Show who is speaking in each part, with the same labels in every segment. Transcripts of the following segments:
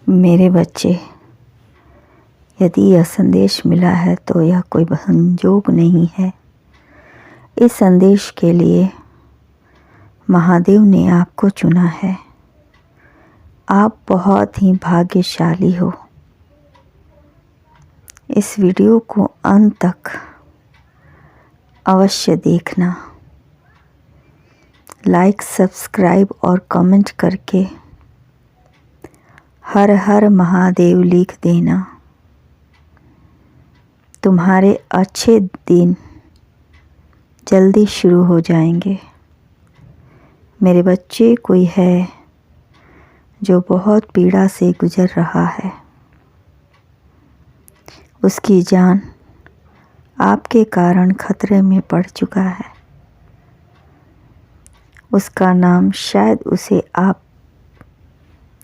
Speaker 1: मेरे बच्चे, यदि यह संदेश मिला है तो यह कोई संजोग नहीं है। इस संदेश के लिए महादेव ने आपको चुना है। आप बहुत ही भाग्यशाली हो। इस वीडियो को अंत तक अवश्य देखना। लाइक, सब्सक्राइब और कमेंट करके हर हर महादेव लिख देना। तुम्हारे अच्छे दिन जल्दी शुरू हो जाएंगे। मेरे बच्चे, कोई है जो बहुत पीड़ा से गुजर रहा है। उसकी जान आपके कारण खतरे में पड़ चुका है। उसका नाम शायद उसे आप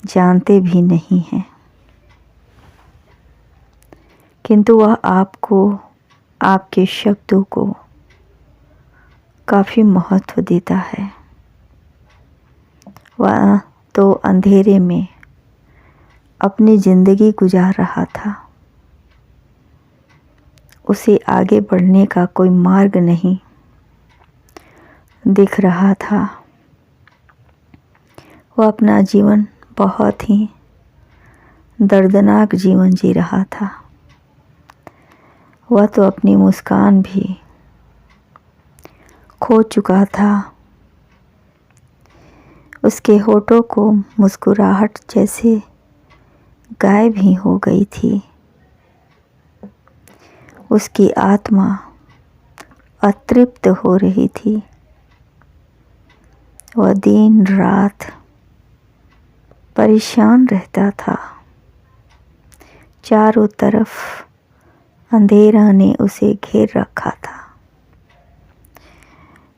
Speaker 1: जानते भी नहीं हैं, किंतु वह आपको, आपके शब्दों को काफ़ी महत्व देता है। वह तो अंधेरे में अपनी ज़िंदगी गुजार रहा था। उसे आगे बढ़ने का कोई मार्ग नहीं दिख रहा था। वह अपना जीवन बहुत ही दर्दनाक जीवन जी रहा था। वह तो अपनी मुस्कान भी खो चुका था। उसके होठों को मुस्कुराहट जैसे गायब ही हो गई थी। उसकी आत्मा अतृप्त हो रही थी। वह दिन रात परेशान रहता था। चारों तरफ अंधेरा ने उसे घेर रखा था।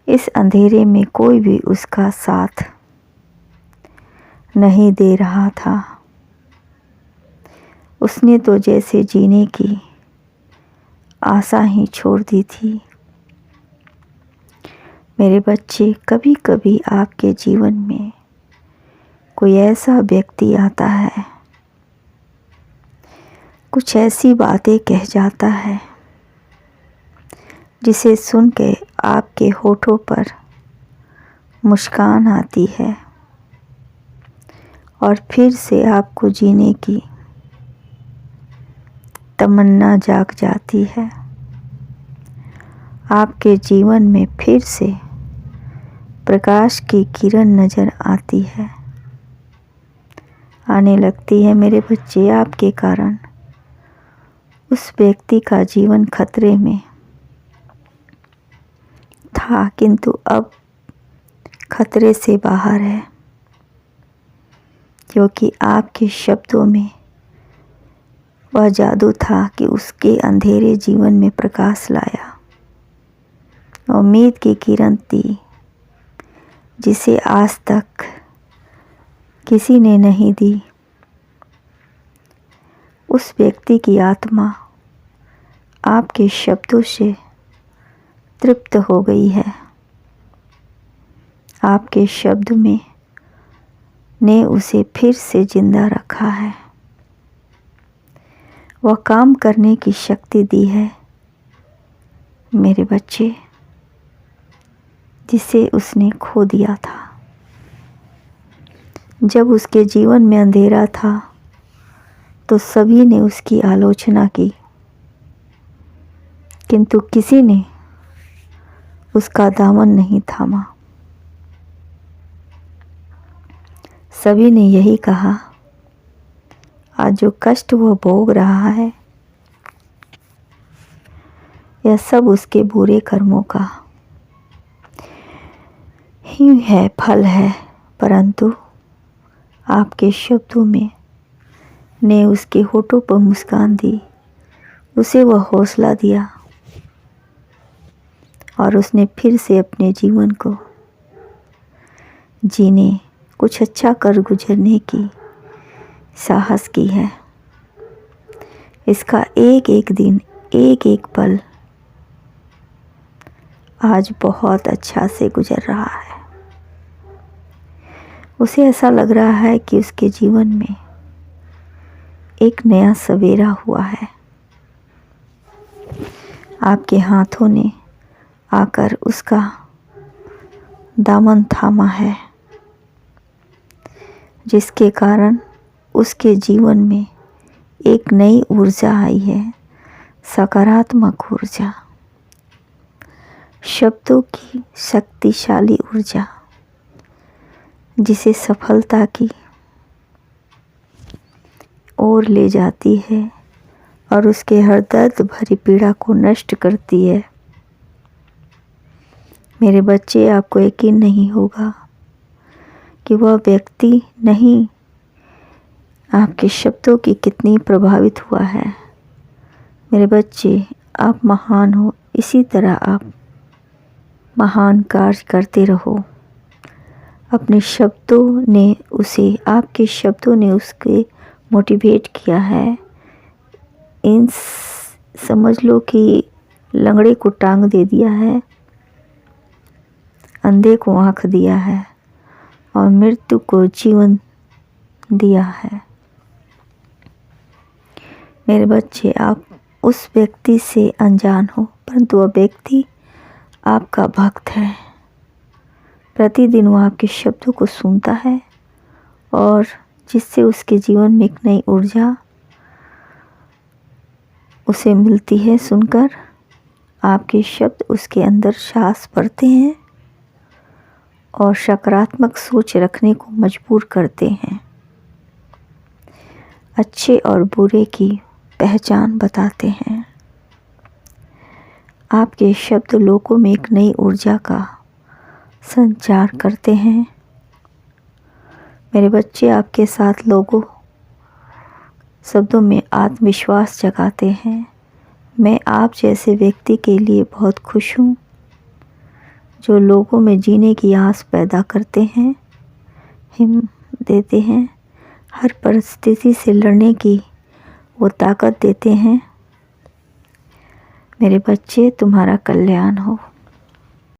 Speaker 1: इस अंधेरे में कोई भी उसका साथ नहीं दे रहा था। उसने तो जैसे जीने की आशा ही छोड़ दी थी। मेरे बच्चे, कभी कभी आपके जीवन में कोई ऐसा व्यक्ति आता है, कुछ ऐसी बातें कह जाता है जिसे सुन के आपके होठों पर मुस्कान आती है और फिर से आपको जीने की तमन्ना जाग जाती है। आपके जीवन में फिर से प्रकाश की किरण नज़र आती है, आने लगती है। मेरे बच्चे, आपके कारण उस व्यक्ति का जीवन खतरे में था, किंतु अब खतरे से बाहर है, क्योंकि आपके शब्दों में वह जादू था कि उसके अंधेरे जीवन में प्रकाश लाया, उम्मीद की किरण दी, जिसे आज तक किसी ने नहीं दी। उस व्यक्ति की आत्मा आपके शब्दों से तृप्त हो गई है। आपके शब्द में ने उसे फिर से जिंदा रखा है। वह काम करने की शक्ति दी है, मेरे बच्चे, जिसे उसने खो दिया था। जब उसके जीवन में अंधेरा था तो सभी ने उसकी आलोचना की, किंतु किसी ने उसका दामन नहीं थामा। सभी ने यही कहा, आज जो कष्ट वह भोग रहा है, यह सब उसके बुरे कर्मों का ही है, फल है। परंतु आपके शब्दों में ने उसके होठों पर मुस्कान दी, उसे वह हौसला दिया और उसने फिर से अपने जीवन को जीने, कुछ अच्छा कर गुजरने की साहस की है। इसका एक एक दिन, एक एक पल आज बहुत अच्छा से गुजर रहा है। उसे ऐसा लग रहा है कि उसके जीवन में एक नया सवेरा हुआ है। आपके हाथों ने आकर उसका दामन थामा है, जिसके कारण उसके जीवन में एक नई ऊर्जा आई है, सकारात्मक ऊर्जा, शब्दों की शक्तिशाली ऊर्जा, जिसे सफलता की ओर ले जाती है और उसके हर दर्द भरी पीड़ा को नष्ट करती है। मेरे बच्चे, आपको यकीन नहीं होगा कि वह व्यक्ति नहीं आपके शब्दों की कितनी प्रभावित हुआ है। मेरे बच्चे, आप महान हो, इसी तरह आप महान कार्य करते रहो। अपने शब्दों ने उसे, आपके शब्दों ने उसके मोटिवेट किया है। इन समझ लो कि लंगड़े को टांग दे दिया है, अंधे को आँख दिया है और मृत्यु को जीवन दिया है। मेरे बच्चे, आप उस व्यक्ति से अनजान हो, परंतु वह व्यक्ति आपका भक्त है। प्रतिदिन वो आपके शब्दों को सुनता है और जिससे उसके जीवन में एक नई ऊर्जा उसे मिलती है। सुनकर आपके शब्द उसके अंदर सांस भरते हैं और सकारात्मक सोच रखने को मजबूर करते हैं। अच्छे और बुरे की पहचान बताते हैं। आपके शब्द लोगों में एक नई ऊर्जा का संचार करते हैं। मेरे बच्चे, आपके साथ लोगों शब्दों में आत्मविश्वास जगाते हैं। मैं आप जैसे व्यक्ति के लिए बहुत खुश हूँ, जो लोगों में जीने की आस पैदा करते हैं, हिम्मत देते हैं, हर परिस्थिति से लड़ने की वो ताकत देते हैं। मेरे बच्चे, तुम्हारा कल्याण हो।